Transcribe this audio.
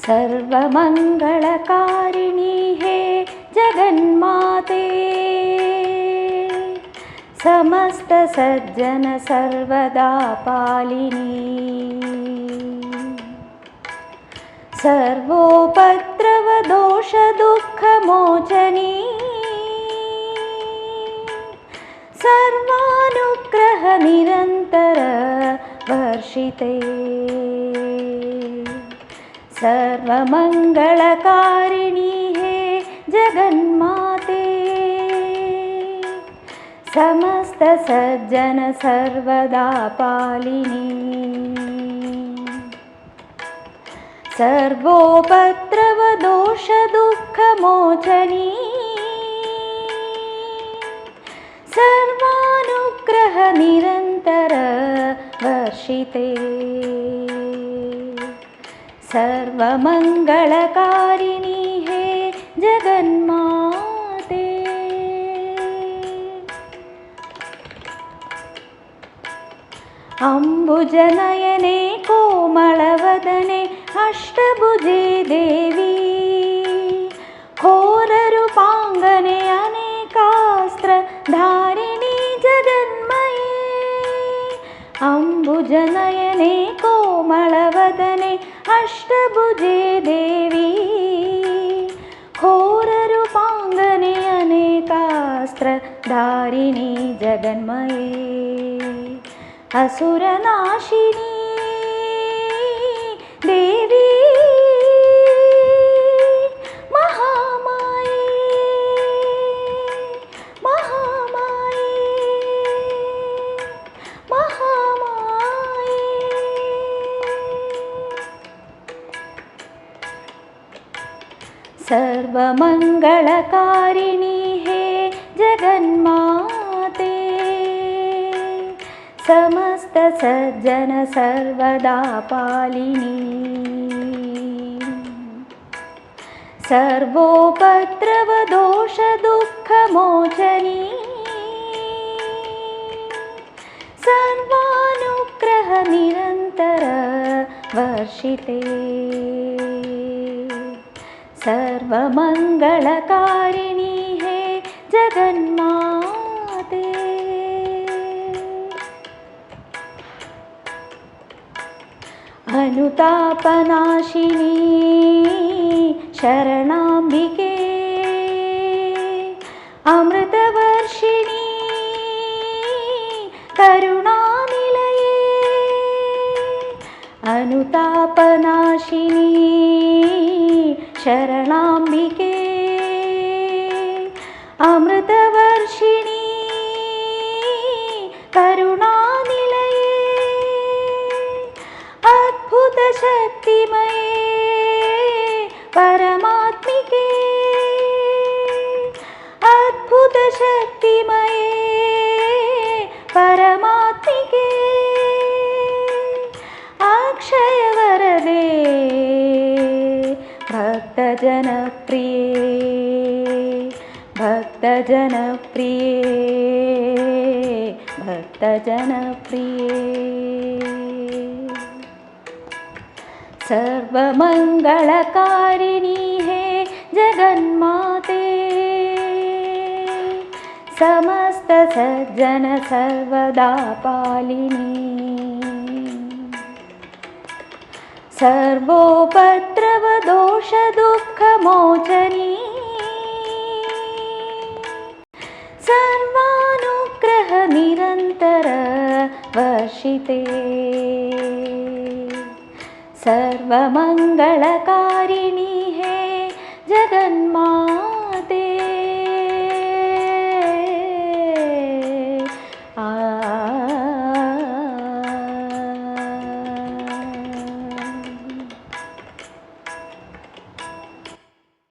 सर्वमंगलकारिणी हे जगन्माते, समस्त सज्जन सर्वदा पालिनी, सर्वोपद्रव दोष दुःख मोचनी, सर्वानुग्रह निरंतर वर्षिते, सर्वमंगलकारिणी हे जगन्माते, समस्त सज्जन सर्वदा पालिनी, सर्वोपद्रव दोष दुःख मोचनी, सर्वानुग्रह निरंतर वर्षिते, सर्वमंगलकारिणी हे जगन्माते। अम्बुजनयने कोमलवदने अष्टभुजे देवी, घोररूपाङ्गने अनेकास्त्र धारिणी जगन्मये, अम्बुजनयने कोमलवदने अष्टभुजे देवी, घोररूपाङ्गने अनेकास्त्र धारिणी जगन्मये, असुरनाशिनी देवी महामाये, महामाये, महामाये, सर्वमंगलकारिणी हे जगन्माते, समस्त सज्जन सर्वदा पालिनी, सर्वोपद्रव दोष दुःख मोचनी, सर्वानुग्रह निरंतर वर्षिते, सर्वमंगलकारिणी हे जगन्माते। अनुतापनाशिनी शरणाम्बिके, अमृतवर्षिणी करुणानिलये, अनुतापनाशिनी शरणाम्बिके, अमृतवर्षिणी करुणानिलये, अद्भुत शक्तिमये परमात्मिके, अद्भुत शक्तिमये परमात्मिके, अक्षय वरदे भक्तजनप्रिये, भक्तजनप्रिये, भक्तजनप्रिये, सर्वमंगलकारिणी हे जगन्माते, समस्त सज्जन सर्वदा पालिनी, सर्वोपद्रव दोष दुःख मोचनी, सर्वानुग्रह निरंतर वर्षिते, सर्वमंगलकारिणी हे जगन्माते।